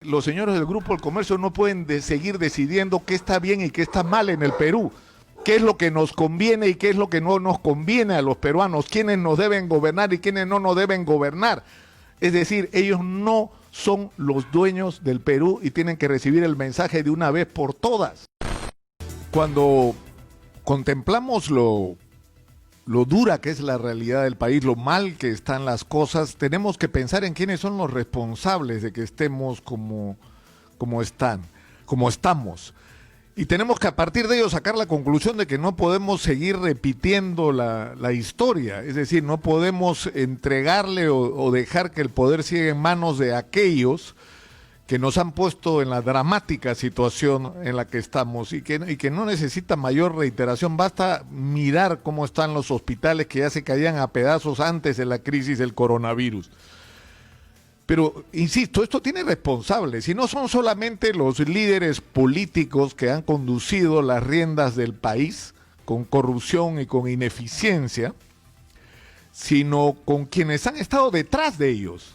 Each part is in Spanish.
Los señores del Grupo del Comercio no pueden seguir decidiendo qué está bien y qué está mal en el Perú, qué es lo que nos conviene y qué es lo que no nos conviene a los peruanos, quiénes nos deben gobernar y quiénes no nos deben gobernar. Es decir, ellos no son los dueños del Perú y tienen que recibir el mensaje de una vez por todas. Cuando contemplamos lo dura que es la realidad del país, lo mal que están las cosas, tenemos que pensar en quiénes son los responsables de que estemos como estamos. Y tenemos que a partir de ello sacar la conclusión de que no podemos seguir repitiendo la historia, es decir, no podemos entregarle o dejar que el poder siga en manos de aquellos que nos han puesto en la dramática situación en la que estamos y que no necesita mayor reiteración. Basta mirar cómo están los hospitales que ya se caían a pedazos antes de la crisis del coronavirus. Pero, insisto, esto tiene responsables y no son solamente los líderes políticos que han conducido las riendas del país con corrupción y con ineficiencia, sino con quienes han estado detrás de ellos.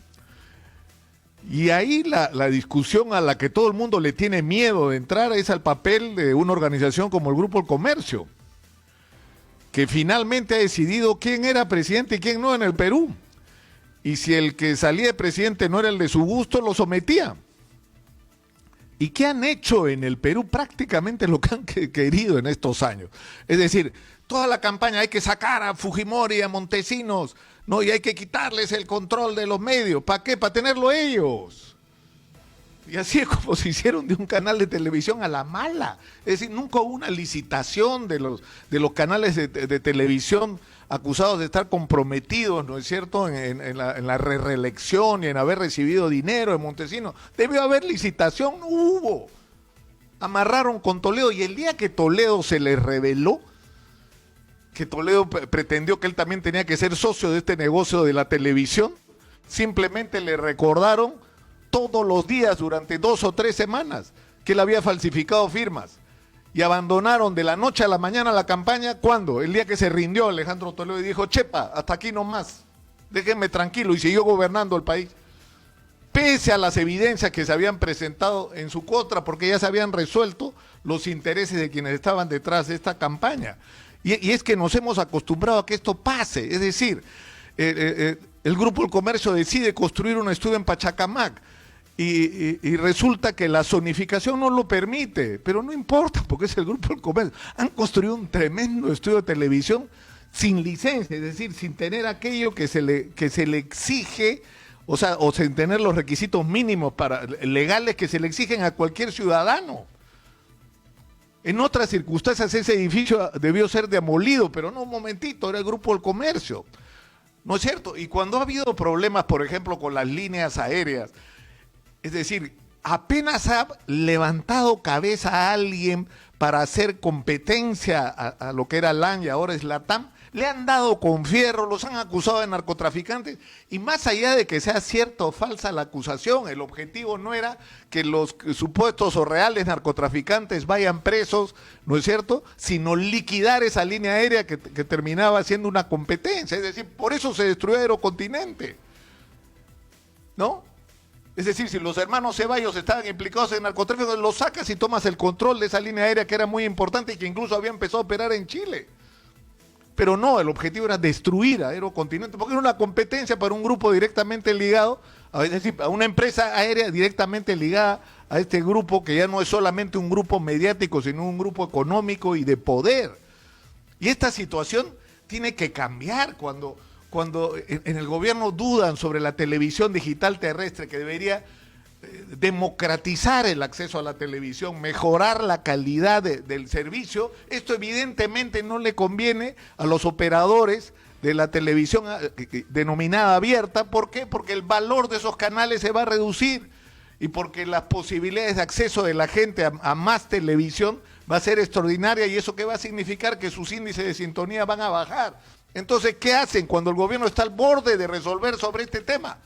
Y ahí la discusión a la que todo el mundo le tiene miedo de entrar es al papel de una organización como el Grupo del Comercio, que finalmente ha decidido quién era presidente y quién no en el Perú. Y si el que salía de presidente no era el de su gusto, lo sometía. ¿Y qué han hecho en el Perú? Prácticamente lo que han querido en estos años. Es decir, toda la campaña hay que sacar a Fujimori, a Montesinos, no, y hay que quitarles el control de los medios. ¿Para qué? Para tenerlo ellos. Y así es como se hicieron de un canal de televisión a la mala. Es decir, nunca hubo una licitación de los canales de televisión acusados de estar comprometidos, ¿no es cierto?, en la reelección y en haber recibido dinero de Montesinos. Debió haber licitación, no hubo. Amarraron con Toledo y el día que Toledo se les reveló, que Toledo pretendió que él también tenía que ser socio de este negocio de la televisión, simplemente le recordaron todos los días durante 2 o 3 semanas que él había falsificado firmas y abandonaron de la noche a la mañana la campaña. ¿Cuándo? El día que se rindió Alejandro Toledo y dijo, chepa, hasta aquí nomás, déjenme tranquilo, y siguió gobernando el país. Pese a las evidencias que se habían presentado en su contra, porque ya se habían resuelto los intereses de quienes estaban detrás de esta campaña. Y es que nos hemos acostumbrado a que esto pase, es decir, el Grupo del Comercio decide construir un estudio en Pachacamac y resulta que la zonificación no lo permite, pero no importa porque es el Grupo del Comercio. Han construido un tremendo estudio de televisión sin licencia, es decir, sin tener aquello que se le exige, o sin tener los requisitos mínimos legales que se le exigen a cualquier ciudadano. En otras circunstancias ese edificio debió ser demolido, pero no, un momentito, era el Grupo del Comercio, ¿no es cierto? Y cuando ha habido problemas, por ejemplo, con las líneas aéreas, es decir, apenas ha levantado cabeza a alguien para hacer competencia a lo que era LAN y ahora es LATAM, le han dado con fierro, los han acusado de narcotraficantes, y más allá de que sea cierta o falsa la acusación, el objetivo no era que los supuestos o reales narcotraficantes vayan presos, ¿no es cierto?, sino liquidar esa línea aérea que terminaba siendo una competencia. Es decir, por eso se destruyó Aerocontinente, ¿no? Es decir, si los hermanos Ceballos estaban implicados en narcotráfico, los sacas y tomas el control de esa línea aérea que era muy importante y que incluso había empezado a operar en Chile. Pero no, el objetivo era destruir a Aerocontinente, porque era una competencia para un grupo directamente ligado, es decir, a una empresa aérea directamente ligada a este grupo que ya no es solamente un grupo mediático, sino un grupo económico y de poder. Y esta situación tiene que cambiar cuando en el gobierno dudan sobre la televisión digital terrestre, que debería democratizar el acceso a la televisión, mejorar la calidad del servicio. Esto evidentemente no le conviene a los operadores de la televisión denominada abierta. ¿Por qué? Porque el valor de esos canales se va a reducir y porque las posibilidades de acceso de la gente a más televisión va a ser extraordinaria, y eso que va a significar que sus índices de sintonía van a bajar. Entonces, ¿qué hacen cuando el gobierno está al borde de resolver sobre este tema?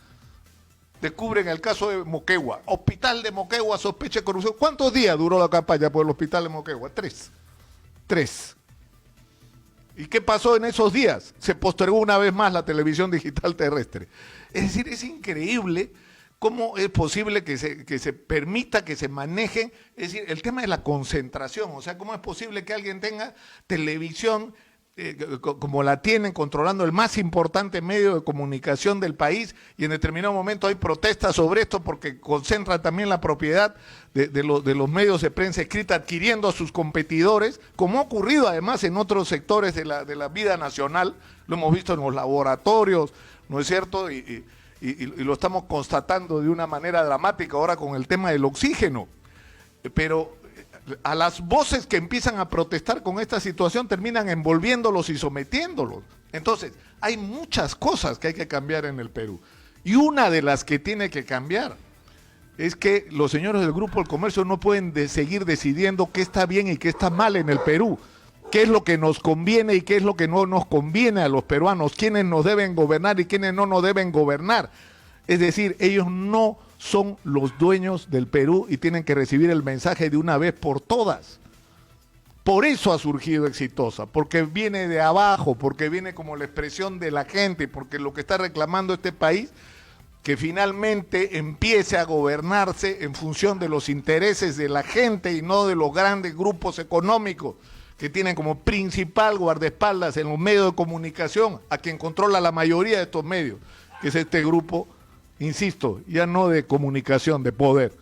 Descubren el caso de Moquegua, Hospital de Moquegua, sospecha de corrupción. ¿Cuántos días duró la campaña por el Hospital de Moquegua? 3. ¿Y qué pasó en esos días? Se postergó una vez más la televisión digital terrestre. Es decir, es increíble ¿Cómo es posible que se permita que se manejen? Es decir, el tema de la concentración, o sea, ¿cómo es posible que alguien tenga televisión como la tienen, controlando el más importante medio de comunicación del país, y en determinado momento hay protestas sobre esto porque concentra también la propiedad de los medios de prensa escrita, adquiriendo a sus competidores, como ha ocurrido además en otros sectores de la vida nacional? Lo hemos visto en los laboratorios, ¿no es cierto? Y lo estamos constatando de una manera dramática ahora con el tema del oxígeno. Pero a las voces que empiezan a protestar con esta situación terminan envolviéndolos y sometiéndolos. Entonces, hay muchas cosas que hay que cambiar en el Perú. Y una de las que tiene que cambiar es que los señores del Grupo del Comercio no pueden seguir decidiendo qué está bien y qué está mal en el Perú, qué es lo que nos conviene y qué es lo que no nos conviene a los peruanos, quiénes nos deben gobernar y quiénes no nos deben gobernar. Es decir, ellos no son los dueños del Perú y tienen que recibir el mensaje de una vez por todas. Por eso ha surgido Exitosa, porque viene de abajo, porque viene como la expresión de la gente, porque lo que está reclamando este país, que finalmente empiece a gobernarse en función de los intereses de la gente y no de los grandes grupos económicos que tienen como principal guardaespaldas en los medios de comunicación a quien controla la mayoría de estos medios, que es este grupo, insisto, ya no de comunicación, de poder.